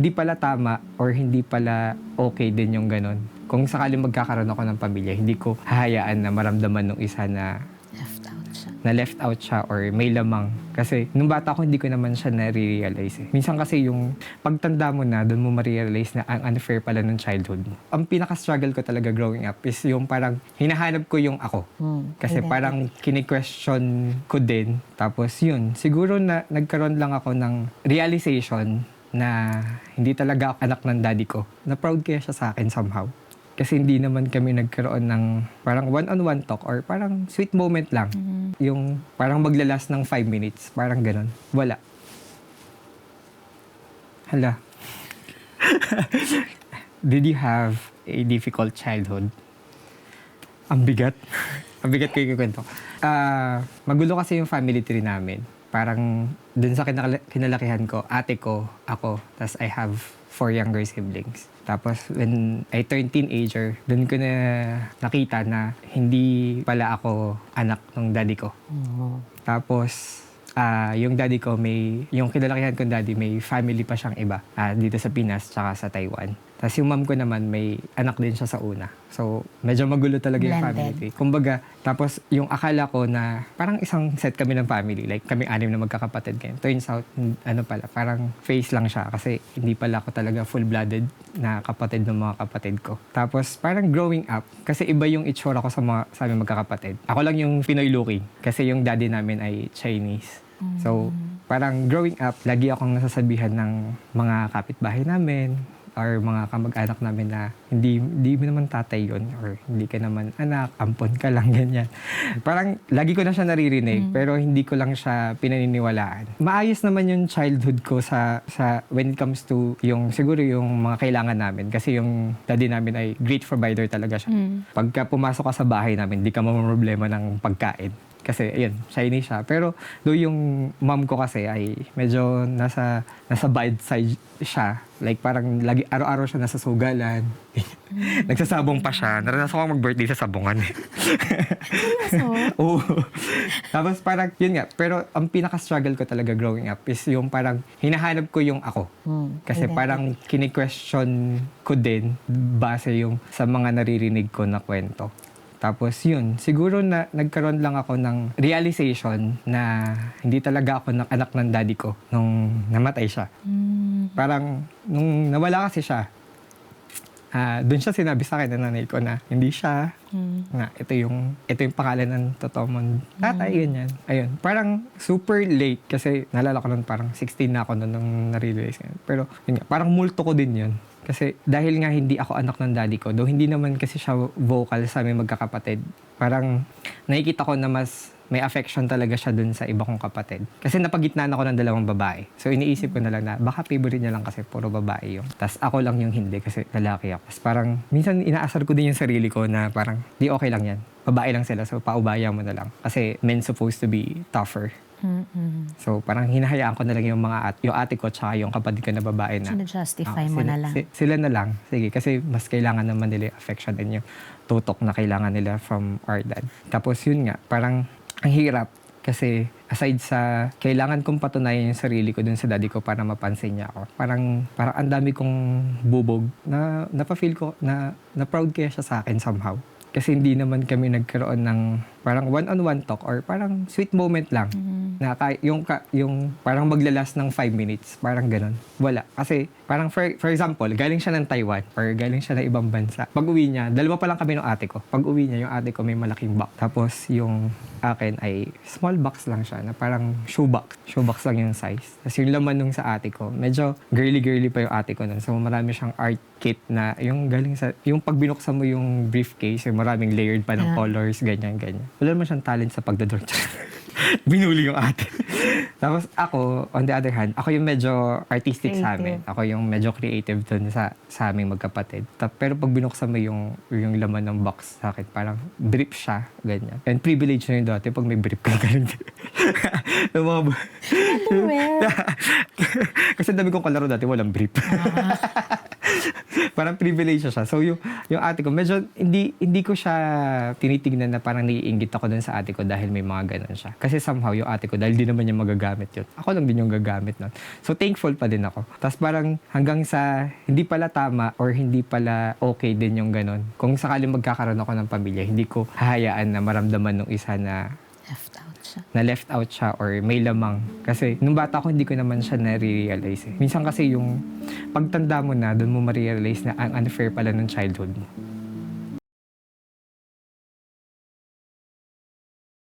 hindi pala tama or hindi pala okay din yung ganon. Kung sakaling magkakaroon ako ng pamilya, hindi ko hahayaan na maramdaman ng isa na left out siya or may lamang. Kasi nung bata ko, hindi ko naman siya nare-realize eh. Minsan kasi yung pagtanda mo na, doon mo ma-realize na ang unfair pala ng childhood mo. Ang pinaka-struggle ko talaga growing up is yung parang hinahanap ko yung ako. Kasi parang kini-question ko din. Tapos yun, siguro na nagkaroon lang ako ng realization na hindi talaga ako anak ng daddy ko. Na proud kaya siya sa akin somehow. Kasi hindi naman kami nagkaroon ng parang one-on-one talk or parang sweet moment lang. Yung parang maglalas ng 5 minutes. Parang ganon. Wala. Hala. Did you have a difficult childhood? Ang bigat. Ang bigat ko yung kwento. Magulo kasi yung family tree namin. Parang dun sa kinalakihan ko, ate ko, ako, tas I have 4 younger siblings. Tapos, when I turned teenager, doon ko na nakita na hindi pala ako anak ng daddy ko. Tapos, yung daddy ko, yung kinalakihan kong daddy, may family pa siyang iba dito sa Pinas tsaka sa Taiwan. Tapos yung mom ko naman, may anak din siya sa una. So, medyo magulo talaga yung family tree. Kumbaga, tapos yung akala ko na parang isang set kami ng family. Like, kami 6 na magkakapatid kayo. Turns out, parang face lang siya kasi hindi pala ako talaga full-blooded na kapatid ng mga kapatid ko. Tapos, parang growing up, kasi iba yung itsura ko sa aming magkakapatid. Ako lang yung Pinoy looking kasi yung daddy namin ay Chinese. So, parang growing up, lagi akong nasasabihan ng mga kapitbahay namin, or mga kamag-anak namin na hindi mo naman tatay yun or hindi ka naman anak, ampon ka lang, ganyan. Parang lagi ko na siya naririnig pero hindi ko lang siya pinaniniwalaan. Maayos naman yung childhood ko sa when it comes to siguro yung mga kailangan namin kasi yung daddy namin ay great provider talaga siya. Pagka pumasok ka sa bahay namin, hindi ka mamroblema ng pagkain. Kasi, ayun, Chinese siya. Pero, yung mom ko kasi ay medyo nasa bad side siya. Like, parang lagi, araw-araw siya nasa sugalan. Nagsasabong pa siya. Naranasan ko mag-birthday sa sabungan. Oo. Tapos parang, yun nga. Pero, ang pinaka-struggle ko talaga growing up is yung parang hinahanap ko yung ako. Kasi parang kini-question ko din base yung sa mga naririnig ko na kwento. Tapos yun, siguro na nagkaroon lang ako ng realization na hindi talaga ako anak ng daddy ko nung namatay siya. Parang nung nawala kasi siya, doon siya sinabi sa akin ng nanay ko na hindi siya, na ito yung pangalan ng totoo mong tatay, ganyan. Ayun, parang super late kasi nalala ko nun parang 16 na ako nung na-realize. Pero yun nga, parang multo ko din yun. Kasi dahil nga hindi ako anak ng daddy ko, though hindi naman kasi siya vocal sa aming magkakapatid, parang nakikita ko na mas may affection talaga siya dun sa iba kong kapatid. Kasi napagitnaan ako ng 2 babae. So iniisip ko na lang na baka favorite niya lang kasi puro babae yung. Tas ako lang yung hindi kasi lalaki ako. Tas parang minsan inaasar ko din yung sarili ko na parang di okay lang yan. Babae lang sila so paubaya mo na lang. Kasi men supposed to be tougher. So, parang hinahayaan ko na lang yung ate ko tsaka yung kapatid ko na babae na. Sino-justify mo na lang. Sila na lang. Sige, kasi mas kailangan naman nila yung affection and yung tutok na kailangan nila from our dad. Tapos yun nga, parang ang hirap kasi aside sa kailangan kong patunayan yung sarili ko dun sa daddy ko para mapansin niya ako. Parang ang dami kong bubog na napafeel ko na proud kaya siya sa akin somehow. Kasi hindi naman kami nagkaroon ng parang one-on-one talk or parang sweet moment lang. Na yung parang maglalas ng 5 minutes. Parang ganon. Wala. Kasi parang for example, galing siya ng Taiwan or galing siya ng ibang bansa. Pag uwi niya, 2 pa lang kami ng ate ko. Pag uwi niya, yung ate ko may malaking box. Tapos yung akin ay small box lang siya na parang shoebox. Shoebox lang yung size. Tapos yung laman nung sa ate ko, medyo girly-girly pa yung ate ko nun. So marami siyang art kit na yung galing sa, yung pag binuksan mo yung briefcase, yung maraming layered pa ng colors, ganyan. Wala naman siyang talent sa pagdodor. Binuli yung ate. Tapos ako, on the other hand, ako yung medyo artistic sa amin. Ako yung medyo creative dun sa aming magkapatid. Pero pag binuksan mo yung laman ng box sa akin, parang brief siya, ganyan. And privilege na yun dati pag may brief ka, ganyan. Kasi dami kong kalaro dati, walang brief. Parang privilege siya. So yung ate ko, medyo hindi ko siya tinitignan na parang naiinggit ako dun sa ate ko dahil may mga ganun siya. Kasi somehow yung ate ko, dahil di naman niya magagamit yun. Ako lang din yung gagamit nun. So thankful pa din ako. Tapos parang hanggang sa hindi pala tama or hindi pala okay din yung ganun. Kung sakaling magkakaroon ako ng pamilya, hindi ko hahayaan na maramdaman nung isa na left out siya or may lamang. Kasi nung bata ko, hindi ko naman siya na-realize. Minsan kasi yung pagtanda mo na, doon mo ma-realize na ang unfair pala ng childhood mo.